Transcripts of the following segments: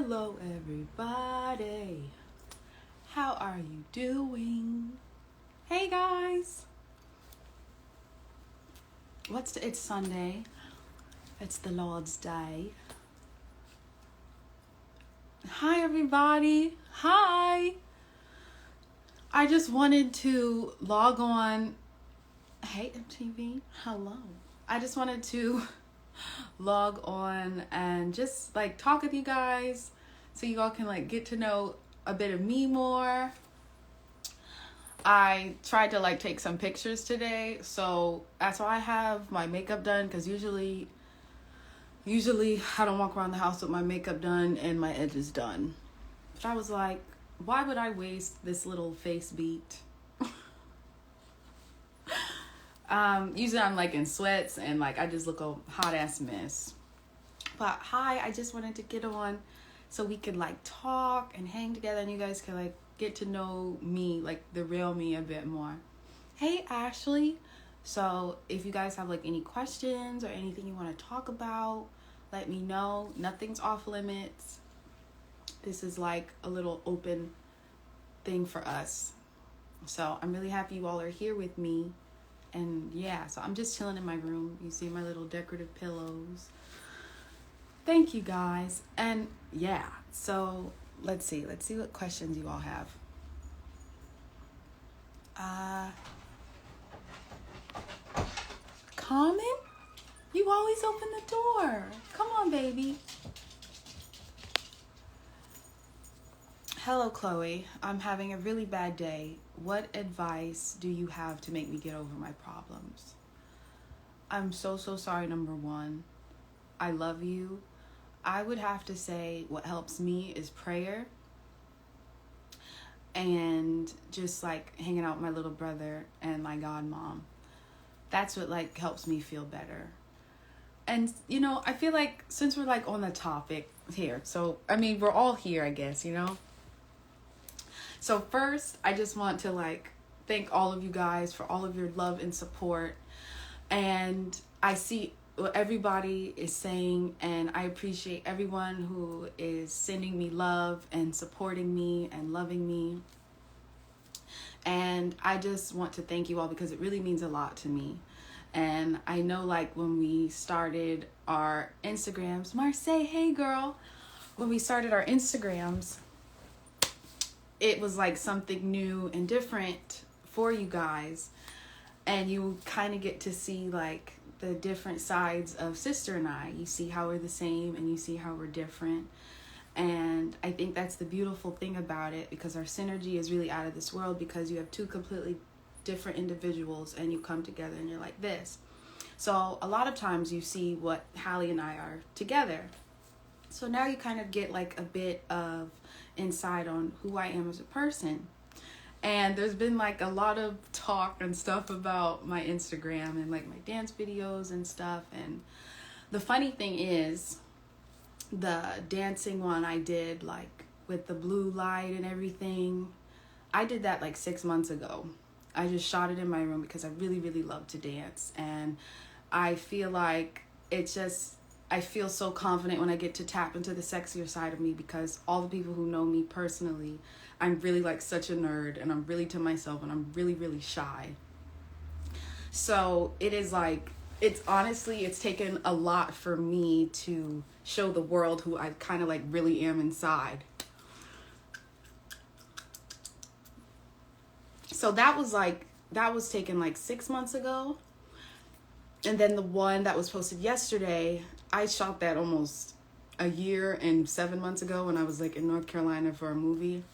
Hello, everybody. How are you doing? Hey, guys. It's Sunday. It's the Lord's Day. Hi, everybody. Hi. I just wanted to log on. Hey, MTV. Hello. I just wanted to log on and just talk with you guys so you all can get to know a bit of me more. I tried to take some pictures today, so that's why I have my makeup done, because usually I don't walk around the house with my makeup done and my edges done. But I was like, why would I waste this little face beat? Usually I'm in sweats and I just look a hot ass mess. But hi, I just wanted to get on so we could talk and hang together, and you guys can get to know me, the real me, a bit more. Hey, Ashley. So if you guys have any questions or anything you want to talk about, let me know. Nothing's off limits. This is a little open thing for us. So I'm really happy you all are here with me. And yeah, so I'm just chilling in my room. You see my little decorative pillows. Thank you, guys. And yeah, so let's see what questions you all have. Common? You always open the door. Come on, baby. Hello, Chloe. I'm having a really bad day. What advice do you have to make me get over my problems? I'm so sorry, number one. I love you. I would have to say what helps me is prayer and just hanging out with my little brother and my godmom. That's what helps me feel better. And I feel since we're on the topic here, so I mean we're all here, I guess, So first, I just want to thank all of you guys for all of your love and support. And I see what everybody is saying, and I appreciate everyone who is sending me love and supporting me and loving me. And I just want to thank you all because it really means a lot to me. And I know when we started our Instagrams, Marseille, hey girl, when we started our Instagrams, it was something new and different for you guys. And you kind of get to see the different sides of sister and I. You see how we're the same and you see how we're different. And I think that's the beautiful thing about it, because our synergy is really out of this world, because you have two completely different individuals and you come together and you're like this. So a lot of times you see what Hallie and I are together. So now you kind of get a bit of insight on who I am as a person. And there's been a lot of talk and stuff about my Instagram and my dance videos and stuff. And the funny thing is, the dancing one I did with the blue light and everything, I did that 6 months ago. I just shot it in my room because I really, really love to dance. And I feel I feel so confident when I get to tap into the sexier side of me, because all the people who know me personally, I'm really such a nerd, and I'm really to myself, and I'm really, really shy. So it is it's taken a lot for me to show the world who I kind of really am inside. So that was taken 6 months ago. And then the one that was posted yesterday, I shot that almost a year and 7 months ago when I was in North Carolina for a movie.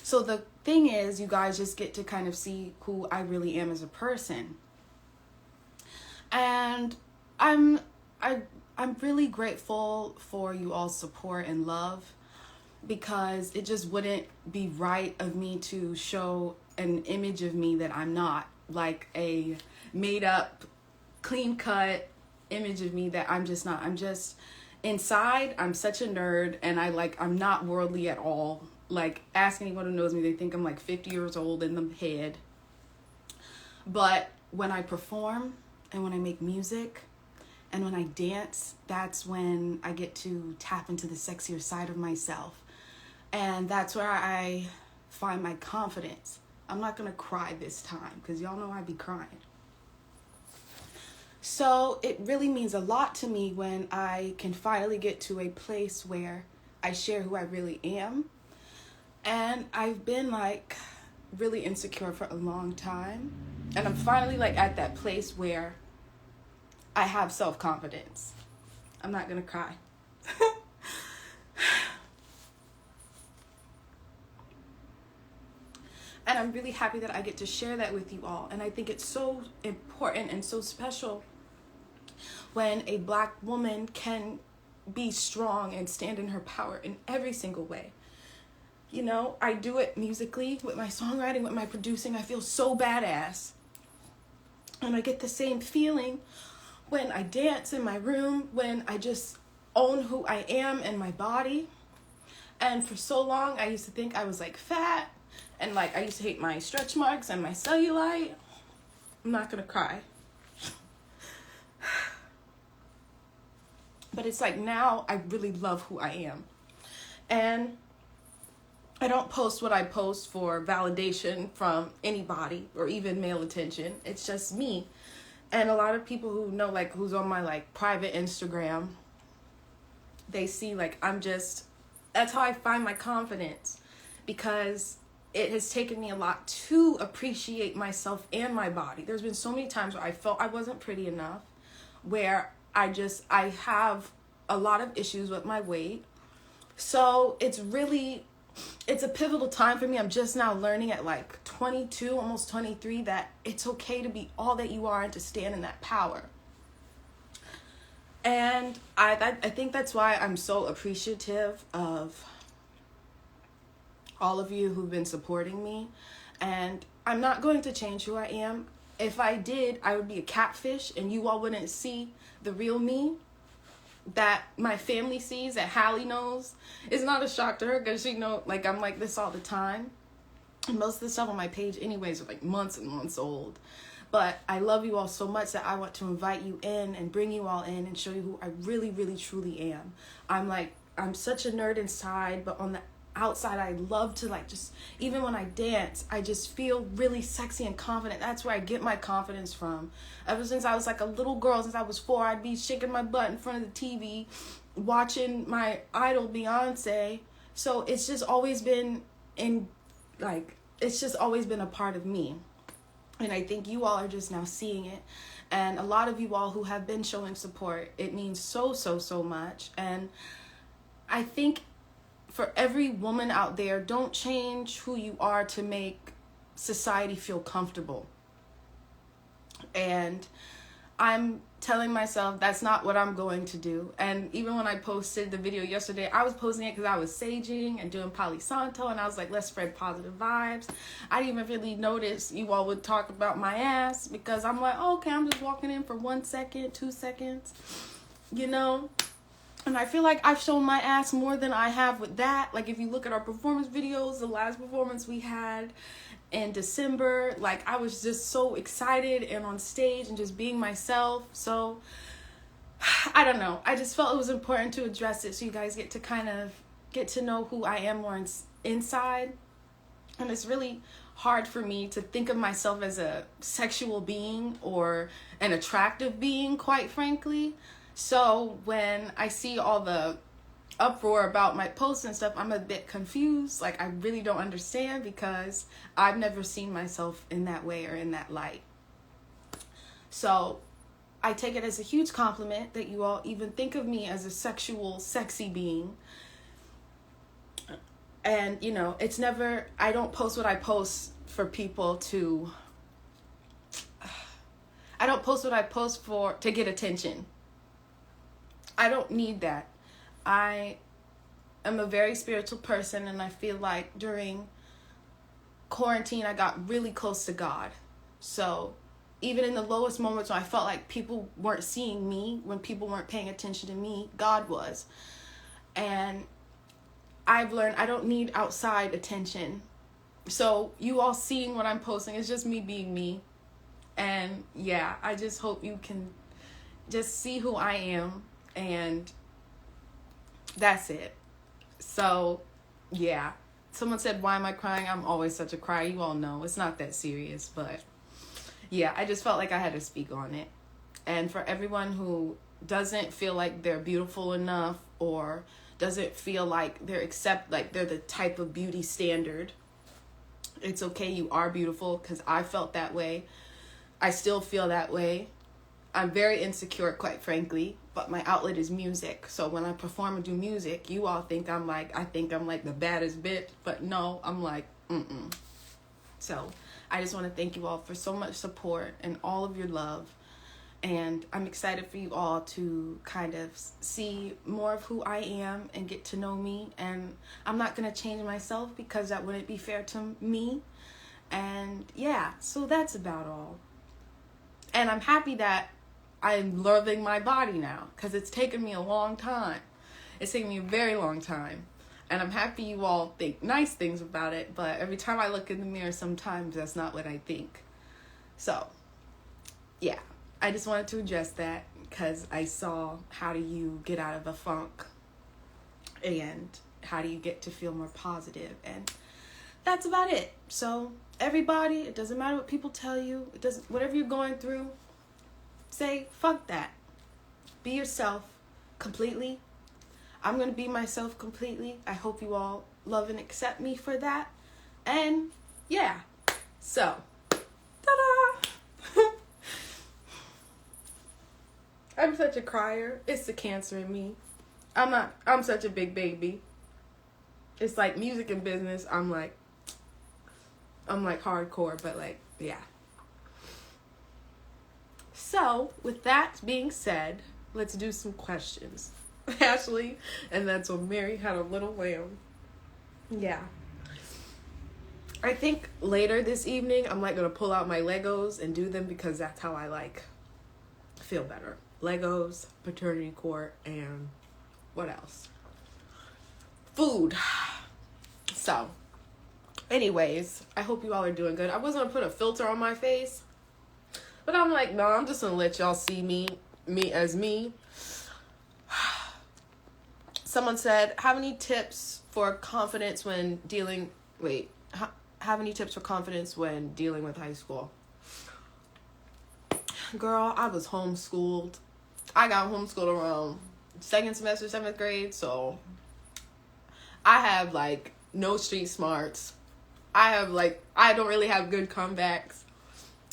So the thing is, you guys just get to kind of see who I really am as a person. And I'm really grateful for you all's support and love, because it just wouldn't be right of me to show an image of me that I'm not, a made up, clean cut image of me that I'm just not. I'm just inside, I'm such a nerd, and I'm not worldly at all. Ask anyone who knows me, they think I'm 50 years old in the head. But when I perform and when I make music And when I dance, that's when I get to tap into the sexier side of myself. And that's where I find my confidence. I'm not going to cry this time because y'all know I be crying. So it really means a lot to me when I can finally get to a place where I share who I really am. And I've been like really insecure for a long time. And I'm finally like at that place where I have self-confidence. I'm not going to cry. And I'm really happy that I get to share that with you all. And I think it's so important and so special when a Black woman can be strong and stand in her power in every single way. You know, I do it musically, with my songwriting, with my producing. I feel so badass. And I get the same feeling when I dance in my room, when I just own who I am and my body. And for so long, I used to think I was like fat. And like I used to hate my stretch marks and my cellulite. I'm not going to cry. But it's like now I really love who I am. And I don't post what I post for validation from anybody or even male attention. It's just me. And a lot of people who know, like, who's on my like private Instagram, they see like that's how I find my confidence, because it has taken me a lot to appreciate myself and my body. There's been so many times where I felt I wasn't pretty enough, where I have a lot of issues with my weight. So it's a pivotal time for me. I'm just now learning at like 22, almost 23, that it's okay to be all that you are and to stand in that power. And I think that's why I'm so appreciative of all of you who've been supporting me. And I'm not going to change who I am. If I did, I would be a catfish and you all wouldn't see the real me that my family sees, that Hallie knows. It's not a shock to her because she knows, like, I'm like this all the time. And most of the stuff on my page anyways are like months and months old. But I love you all so much that I want to invite you in and bring you all in and show you who I really, really, truly am. I'm such a nerd inside, but on the outside I love to like just, even when I dance, I just feel really sexy and confident. That's where I get my confidence from. Ever since I was like a little girl, since I was 4, I'd be shaking my butt in front of the TV watching my idol Beyonce. So it's just always been it's just always been a part of me. And I think you all are just now seeing it. And a lot of you all who have been showing support, it means so, so, so much. And I think for every woman out there, don't change who you are to make society feel comfortable. And I'm telling myself that's not what I'm going to do. And even when I posted the video yesterday, I was posting it because I was saging and doing Palo Santo, and I was like, let's spread positive vibes. I didn't even really notice you all would talk about my ass, because I'm like, oh, okay, I'm just walking in for 1 second, 2 seconds, you know? And I feel like I've shown my ass more than I have with that. Like, if you look at our performance videos, the last performance we had in December, like, I was just so excited and on stage and just being myself. So, I don't know. I just felt it was important to address it so you guys get to kind of get to know who I am more inside. And it's really hard for me to think of myself as a sexual being or an attractive being, quite frankly. So when I see all the uproar about my posts and stuff, I'm a bit confused. Like, I really don't understand, because I've never seen myself in that way or in that light. So I take it as a huge compliment that you all even think of me as a sexual, sexy being. And, you know, it's never, I don't post what I post for people to, I don't post what I post to get attention. I don't need that. I am a very spiritual person, and I feel like during quarantine, I got really close to God. So even in the lowest moments when I felt like people weren't seeing me, when people weren't paying attention to me, God was. And I've learned I don't need outside attention. So you all seeing what I'm posting is just me being me. And yeah, I just hope you can just see who I am, and that's it. So, yeah. Someone said, why am I crying? I'm always such a crier. You all know it's not that serious, but yeah, I just felt like I had to speak on it. And for everyone who doesn't feel like they're beautiful enough, or doesn't feel like they're the type of beauty standard, it's okay. You are beautiful, because I felt that way. I still feel that way. I'm very insecure, quite frankly, but my outlet is music. So when I perform and do music, you all think I think I'm like the baddest bitch, but no, I'm like, So I just want to thank you all for so much support and all of your love. And I'm excited for you all to kind of see more of who I am and get to know me. And I'm not going to change myself, because that wouldn't be fair to me. And yeah, so that's about all. And I'm happy that I'm loving my body now, because it's taken me a long time. It's taken me a very long time. And I'm happy you all think nice things about it, but every time I look in the mirror, sometimes that's not what I think. So, yeah, I just wanted to address that, because I saw how do you get out of a funk, and how do you get to feel more positive, and that's about it. So, everybody, it doesn't matter what people tell you. It doesn't, whatever you're going through, say, fuck that. Be yourself completely. I'm going to be myself completely. I hope you all love and accept me for that. And yeah. So, ta-da! I'm such a crier. It's the cancer in me. I'm such a big baby. It's like music and business. I'm like hardcore, but like, yeah. So, with that being said, let's do some questions. Ashley, and that's when Mary had a little lamb. Yeah. I think later this evening, I'm like going to pull out my Legos and do them, because that's how I like feel better. Legos, paternity court, and what else? Food. So, anyways, I hope you all are doing good. I was going to put a filter on my face, but I'm like, no, I'm just going to let y'all see me as me. Someone said, have any tips for confidence when dealing with high school? Girl, I was homeschooled. I got homeschooled around second semester, 7th grade, so I have like no street smarts. I don't really have good comebacks.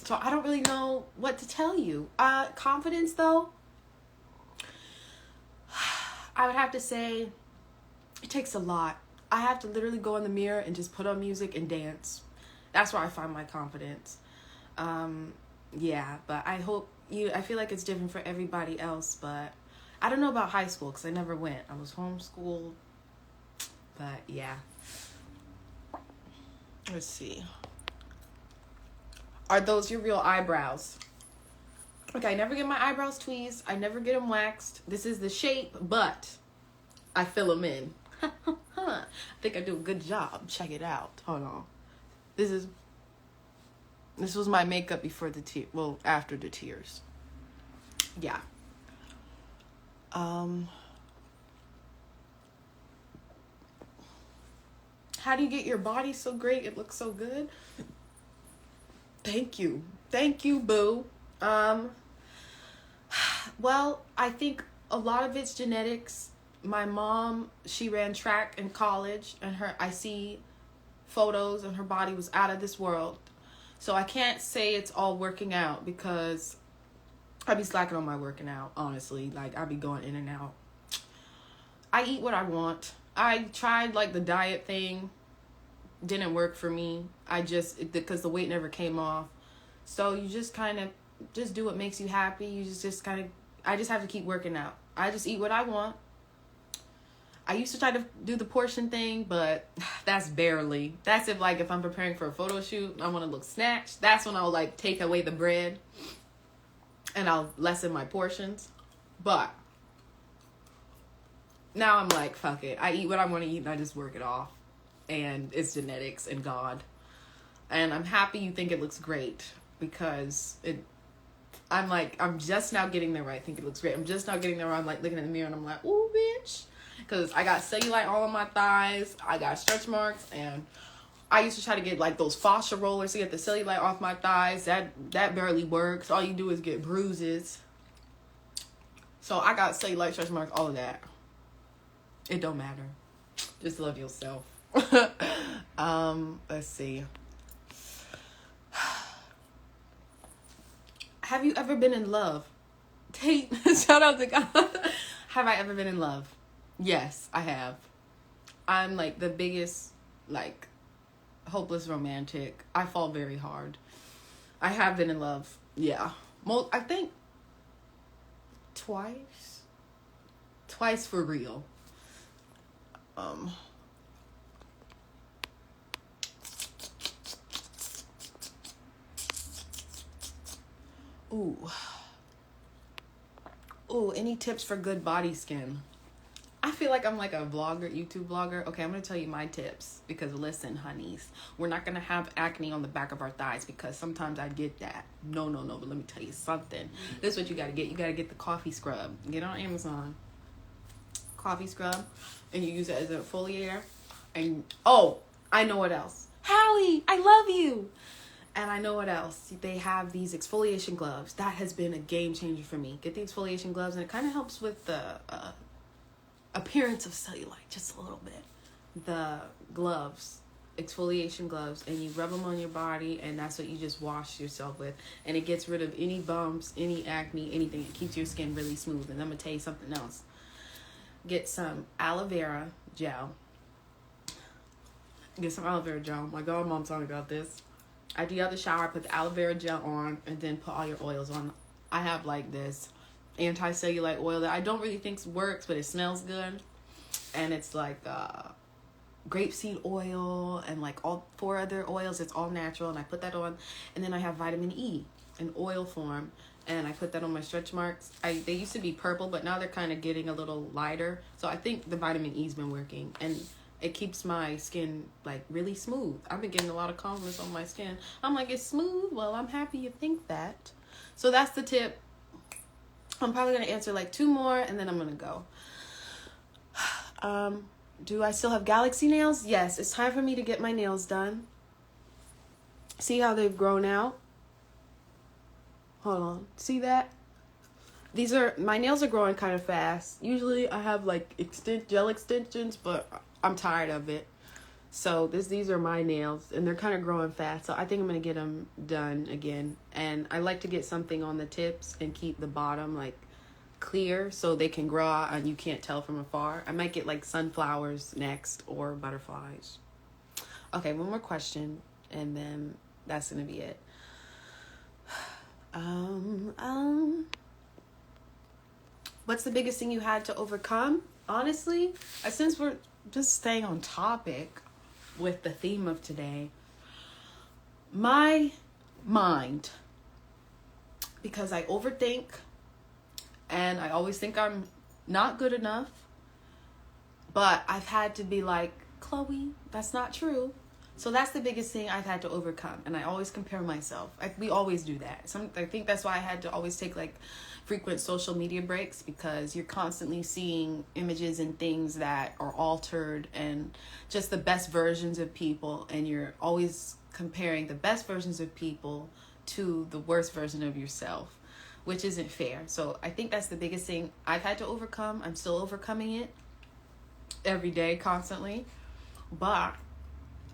So I don't really know what to tell you. Confidence though, I would have to say it takes a lot. I have to literally go in the mirror and just put on music and dance. That's where I find my confidence. Yeah, but I feel like it's different for everybody else, but I don't know about high school because I never went. I was homeschooled, but yeah. Let's see. Are those your real eyebrows? Okay, I never get my eyebrows tweezed. I never get them waxed. This is the shape, but I fill them in. I think I do a good job. Check it out. Hold on. This was my makeup before after the tears. Yeah. How do you get your body so great? It looks so good. Thank you, boo. Well, I think a lot of it's genetics. My mom, she ran track in college, and I see photos, and her body was out of this world. So I can't say it's all working out, because I be slacking on my working out, honestly. Like, I be going in and out. I eat what I want. I tried like the diet thing. Didn't work for me. Because the weight never came off. So you just kind of just do what makes you happy. You just kind of, I just have to keep working out. I just eat what I want. I used to try to do the portion thing, but that's barely. That's if I'm preparing for a photo shoot, I want to look snatched. That's when I'll like take away the bread and I'll lessen my portions. But now I'm like, fuck it. I eat what I want to eat and I just work it off. And it's genetics and God. And I'm happy you think it looks great, because I'm just now getting there where I think it looks great. I'm just now getting there where I'm like looking in the mirror and I'm like, ooh, bitch. Because I got cellulite all on my thighs. I got stretch marks. And I used to try to get like those fascia rollers to get the cellulite off my thighs. That barely works. All you do is get bruises. So I got cellulite, stretch marks, all of that. It don't matter. Just love yourself. Let's see. Have you ever been in love? Tate, shout out to God. Have I ever been in love? Yes, I have. I'm like the biggest, like, hopeless romantic. I fall very hard. I have been in love. Yeah. I think twice for real. Any tips for good body skin? I feel like I'm like a vlogger, YouTube vlogger. Okay, I'm going to tell you my tips because listen, honeys, we're not going to have acne on the back of our thighs because sometimes I get that. No, but let me tell you something. This is what you got to get. You got to get the coffee scrub. Get on Amazon. Coffee scrub, and you use it as a exfoliator. And I know what else. Hallie, I love you. And I know what else. They have these exfoliation gloves. That has been a game changer for me. Get the exfoliation gloves, and it kind of helps with the appearance of cellulite just a little bit. The gloves, exfoliation gloves, and you rub them on your body, and that's what you just wash yourself with. And it gets rid of any bumps, any acne, anything. It keeps your skin really smooth. And I'm going to tell you something else. Get some aloe vera gel. Get some aloe vera gel. My godmom told me about this. After you have the shower, put the aloe vera gel on, and then put all your oils on. I have like this anti-cellulite oil that I don't really think works, but it smells good. And it's like grapeseed oil and like all 4 other oils. It's all natural, and I put that on. And then I have vitamin E in oil form, and I put that on my stretch marks. They used to be purple, but now they're kind of getting a little lighter. So I think the vitamin E's been working, and it keeps my skin like really smooth. I've been getting a lot of compliments on my skin. I'm like, it's smooth? Well, I'm happy you think that. So that's the tip. I'm probably going to answer like 2 more, and then I'm going to go. Do I still have Galaxy nails? Yes, it's time for me to get my nails done. See how they've grown out? Hold on. See that? My nails are growing kind of fast. Usually I have like gel extensions, but I'm tired of it. So these are my nails, and they're kind of growing fast. So I think I'm going to get them done again. And I like to get something on the tips and keep the bottom like clear so they can grow out and you can't tell from afar. I might get like sunflowers next or butterflies. Okay, one more question, and then that's going to be it. What's the biggest thing you had to overcome? Honestly, since we're just staying on topic with the theme of today, my mind, because I overthink and I always think I'm not good enough, but I've had to be like, Chloe, that's not true. So that's the biggest thing I've had to overcome, and I always compare myself. We always do that. I think that's why I had to always take like frequent social media breaks, because you're constantly seeing images and things that are altered and just the best versions of people, and you're always comparing the best versions of people to the worst version of yourself, which isn't fair. So I think that's the biggest thing I've had to overcome. I'm still overcoming it every day, constantly, but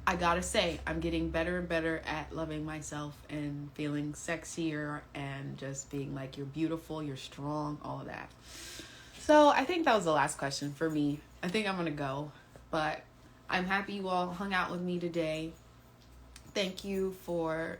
I gotta say, I'm getting better and better at loving myself and feeling sexier and just being like, you're beautiful, you're strong, all of that. So I think that was the last question for me. I think I'm gonna go, but I'm happy you all hung out with me today. Thank you for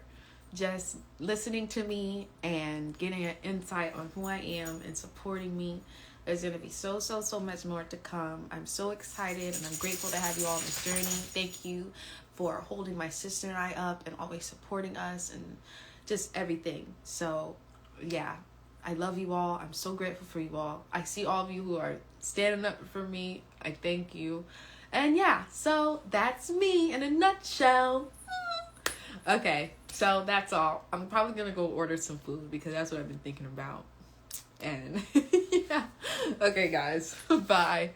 just listening to me and getting an insight on who I am and supporting me. There's going to be so much more to come. I'm so excited, and I'm grateful to have you all on this journey. Thank you for holding my sister and I up and always supporting us and just everything. So, yeah, I love you all. I'm so grateful for you all. I see all of you who are standing up for me. I thank you. And yeah, so that's me in a nutshell. Okay, So that's all. I'm probably gonna go order some food because that's what I've been thinking about. And yeah. Okay, guys. Bye.